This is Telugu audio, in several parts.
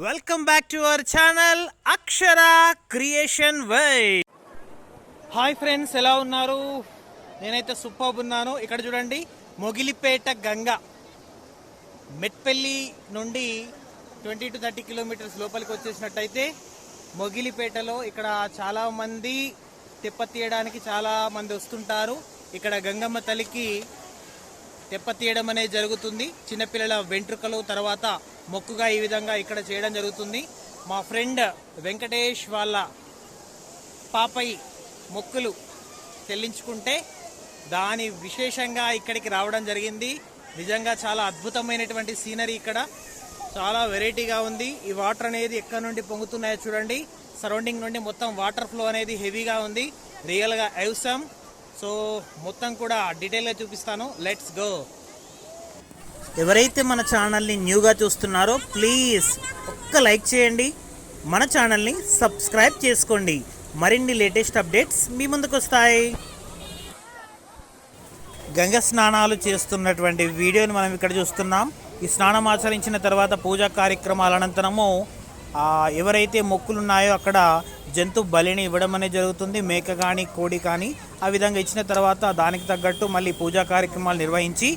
Welcome back to our channel Akshara creation వై. హాయ్ ఫ్రెండ్స్, ఎలా ఉన్నారు? నేనైతే సూపర్బ్ ఉన్నాను. ఇక్కడ చూడండి, మొగిలిపేట గంగ మెట్పల్లి నుండి 20 to 30 కిలోమీటర్స్ లోపలికి వచ్చేసినట్టయితే మొగిలిపేటలో ఇక్కడ చాలా మంది తెప్ప తీయడానికి చాలా మంది వస్తుంటారు. ఇక్కడ గంగమ్మ తల్లికి తెప్ప తీయడం అనేది జరుగుతుంది. చిన్నపిల్లల వెంట్రుకలు తర్వాత మొక్కుగా ఈ విధంగా ఇక్కడ చేయడం జరుగుతుంది. మా ఫ్రెండ్ వెంకటేష్ వాళ్ళ పాపై మొక్కులు చెల్లించుకుంటే దాని విశేషంగా ఇక్కడికి రావడం జరిగింది. నిజంగా చాలా అద్భుతమైనటువంటి సీనరీ, ఇక్కడ చాలా వెరైటీగా ఉంది. ఈ వాటర్ అనేది ఎక్కడి నుండి పొంగుతున్నాయో చూడండి. సరౌండింగ్ నుండి మొత్తం వాటర్ ఫ్లో అనేది హెవీగా ఉంది. రియల్గా అవసరం. సో మొత్తం కూడా డీటెయిల్గా చూపిస్తాను. Let's go. ఎవరైతే మన ఛానల్ని న్యూగా చూస్తున్నారో ప్లీజ్ ఒక్క లైక్ చేయండి, మన ఛానల్ని సబ్స్క్రైబ్ చేసుకోండి. మరిన్ని లేటెస్ట్ అప్డేట్స్ మీ ముందుకు వస్తాయి. గంగ స్నానాలు చేస్తున్నటువంటి వీడియోని మనం ఇక్కడ చూస్తున్నాం. ఈ స్నానం ఆచరించిన తర్వాత పూజా కార్యక్రమాల అనంతరము ఎవరైతే మొక్కులు ఉన్నాయో అక్కడ జంతు బలిని ఇవ్వడం అనేది జరుగుతుంది. మేక కానీ కోడి కానీ ఆ విధంగా ఇచ్చిన తర్వాత దానికి తగ్గట్టు మళ్ళీ పూజా కార్యక్రమాలు నిర్వహించి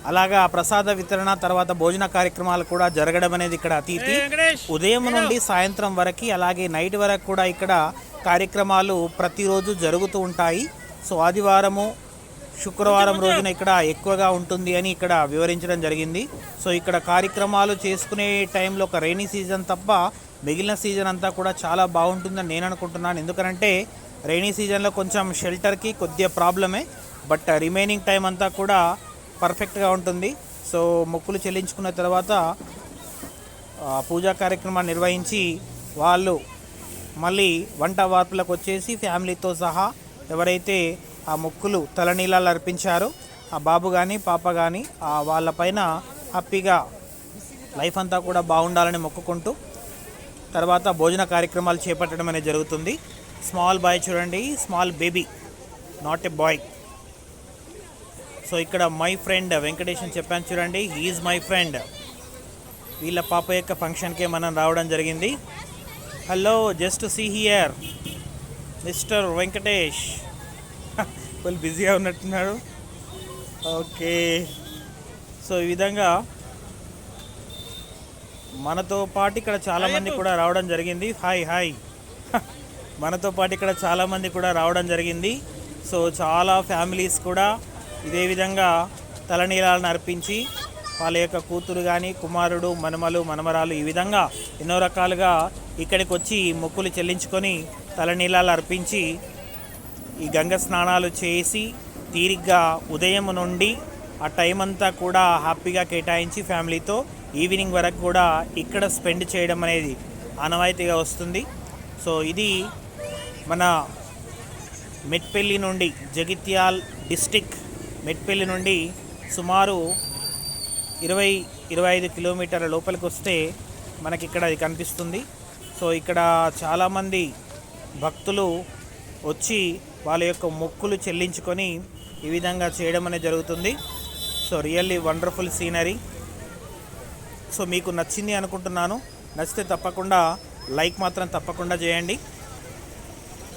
అలాగా ప్రసాద వితరణ తర్వాత భోజన కార్యక్రమాలు కూడా జరగడం అనేది ఇక్కడ అతిథి. ఉదయం నుండి సాయంత్రం వరకు అలాగే నైట్ వరకు కూడా ఇక్కడ కార్యక్రమాలు ప్రతిరోజు జరుగుతూ ఉంటాయి. సో ఆదివారము శుక్రవారం రోజున ఇక్కడ ఎక్కువగా ఉంటుంది అని ఇక్కడ వివరించడం జరిగింది. సో ఇక్కడ కార్యక్రమాలు చేసుకునే టైంలో ఒక రైనీ సీజన్ తప్ప మిగిలిన సీజన్ అంతా కూడా చాలా బాగుంటుందని నేను అనుకుంటున్నాను. ఎందుకంటే రైనీ సీజన్లో కొంచెం షెల్టర్కి కొద్దిగా ప్రాబ్లమే, బట్ రిమైనింగ్ టైం అంతా కూడా పర్ఫెక్ట్గా ఉంటుంది. సో మొక్కులు చెల్లించుకున్న తర్వాత పూజా కార్యక్రమాన్ని నిర్వహించి వాళ్ళు మళ్ళీ వంట వార్పులకు వచ్చేసి ఫ్యామిలీతో సహా ఎవరైతే ఆ మొక్కులు తలనీలాలు అర్పించారో ఆ బాబు కానీ పాప కానీ వాళ్ళపైన హ్యాపీగా లైఫ్ అంతా కూడా బాగుండాలని మొక్కుకుంటూ తర్వాత భోజన కార్యక్రమాలు చేపట్టడం అనేది జరుగుతుంది. స్మాల్ బాయ్ చూడండి, small baby, not a boy. So ఇక్కడ మై ఫ్రెండ్ వెంకటేష్ అని చెప్పాను చూడండి, హీఈస్ మై ఫ్రెండ్. వీళ్ళ పాప యొక్క ఫంక్షన్కే మనం రావడం జరిగింది. Hello, just see here mister Venkatesh. వాళ్ళు బిజీగా ఉన్నట్టున్నాడు. ఓకే, సో ఈ విధంగా మనతో పాటు ఇక్కడ చాలామంది కూడా రావడం జరిగింది. హాయ్ హాయ్ మనతో పాటు ఇక్కడ చాలామంది కూడా రావడం జరిగింది. సో చాలా ఫ్యామిలీస్ కూడా ఇదే విధంగా తలనీలాలను అర్పించి వాళ్ళ యొక్క కూతురు కానీ కుమారుడు మనమలు మనమరాలు ఈ విధంగా ఎన్నో రకాలుగా ఇక్కడికి వచ్చి మొక్కులు చెల్లించుకొని తలనీలాలు అర్పించి ఈ గంగ స్నానాలు చేసి తీరిగ్గా ఉదయం నుండి ఆ టైం అంతా కూడా హ్యాపీగా కేటాయించి ఫ్యామిలీతో ఈవినింగ్ వరకు కూడా ఇక్కడ స్పెండ్ చేయడం అనేది ఆనవాయితీగా వస్తుంది. సో ఇది మన మెట్పల్లి నుండి, జగిత్యాల్ డిస్టిక్ మెట్పల్లి నుండి సుమారు 20-25 కిలోమీటర్ల లోపలికి వస్తే మనకి ఇక్కడ అది కనిపిస్తుంది. సో ఇక్కడ చాలామంది భక్తులు వచ్చి వాళ్ళ యొక్క మొక్కులు చెల్లించుకొని ఈ విధంగా చేయడం అనేది జరుగుతుంది. So really wonderful scenery. So మీకు నచ్చింది అనుకుంటున్నాను. నచ్చితే తప్పకుండా లైక్ మాత్రం తప్పకుండా చేయండి.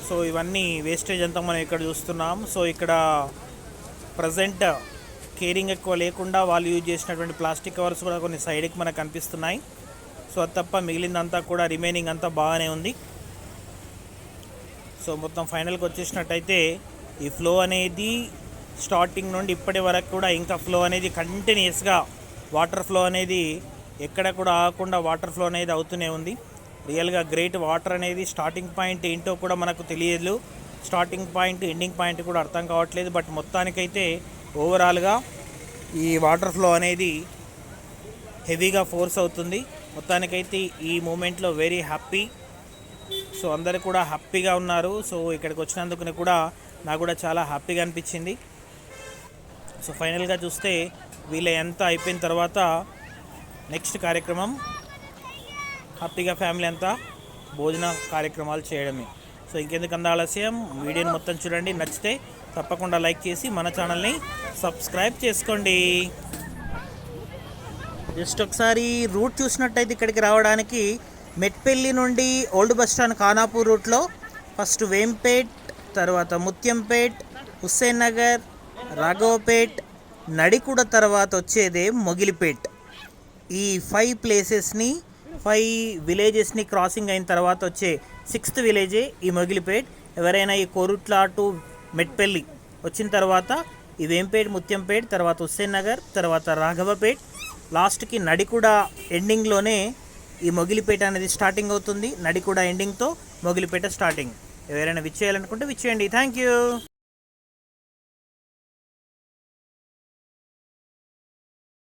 సో ఇవన్నీ వేస్టేజ్ అంతా మనం ఇక్కడ చూస్తున్నాం. సో ఇక్కడ ప్రజెంట్ కేరింగ్ ఎక్కువ లేకుండా వాళ్ళు యూజ్ చేసినటువంటి ప్లాస్టిక్ కవర్స్ కూడా కొన్ని సైడ్కి మనకు కనిపిస్తున్నాయి. సో అది తప్ప మిగిలిందంతా కూడా రిమైనింగ్ అంతా బాగానే ఉంది. సో మొత్తం ఫైనల్కి వచ్చేసినట్టయితే ఈ ఫ్లో అనేది స్టార్టింగ్ నుండి ఇప్పటి వరకు కూడా ఇంకా ఫ్లో అనేది కంటిన్యూస్గా వాటర్ ఫ్లో అనేది ఎక్కడ కూడా ఆగకుండా వాటర్ ఫ్లో అనేది అవుతూనే ఉంది. రియల్గా గ్రేట్. వాటర్ అనేది స్టార్టింగ్ పాయింట్ ఏంటో కూడా మనకు తెలియదు, స్టార్టింగ్ పాయింట్ ఎండింగ్ పాయింట్ కూడా అర్థం కావట్లేదు. బట్ మొత్తానికైతే ఓవరాల్గా ఈ వాటర్ ఫ్లో అనేది హెవీగా ఫోర్స్ అవుతుంది. మొత్తానికైతే ఈ మూమెంట్లో వెరీ హ్యాపీ. సో అందరు కూడా హ్యాపీగా ఉన్నారు. సో ఇక్కడికి వచ్చినందుకు కూడా నాకు కూడా చాలా హ్యాపీగా అనిపించింది. సో ఫైనల్గా చూస్తే వీళ్ళ ఎంత అయిపోయిన తర్వాత నెక్స్ట్ కార్యక్రమం హ్యాపీగా ఫ్యామిలీ అంతా భోజన కార్యక్రమాలు చేయడమే. సో ఇంకెందుకు ఆలస్యం, వీడియోని మొత్తం చూడండి. నచ్చితే తప్పకుండా లైక్ చేసి మన ఛానల్ని సబ్స్క్రైబ్ చేసుకోండి. జస్ట్ ఒకసారి రూట్ చూసినట్టయితే ఇక్కడికి రావడానికి మెట్పల్లి నుండి ఓల్డ్ బస్ స్టాండ్ ఖానాపూర్ రూట్లో ఫస్ట్ వేంపేట్, తర్వాత ముత్యంపేట్, హుస్సేన్ నగర్, రాఘవపేట్, నడికూడ తర్వాత వచ్చేదే మొగిలిపేట్. ఈ 5 ప్లేసెస్ని 5 విలేజెస్ని క్రాసింగ్ అయిన తర్వాత వచ్చే 6th విలేజే ఈ మొగిలిపేట్. ఎవరైనా ఈ కోరుట్ల టు మెట్పల్లి వచ్చిన తర్వాత ఈ వేంపేట్, ముత్యంపేట్, తర్వాత హుస్సేన్ నగర్, తర్వాత రాఘవపేట్, లాస్ట్కి నడికూడ ఎండింగ్లోనే ఈ మొగిలిపేట అనేది స్టార్టింగ్ అవుతుంది. నడికూడ ఎండింగ్తో మొగిలిపేట స్టార్టింగ్. ఎవరైనా విచ్చేయాలనుకుంటే విచ్చేయండి. Thank you.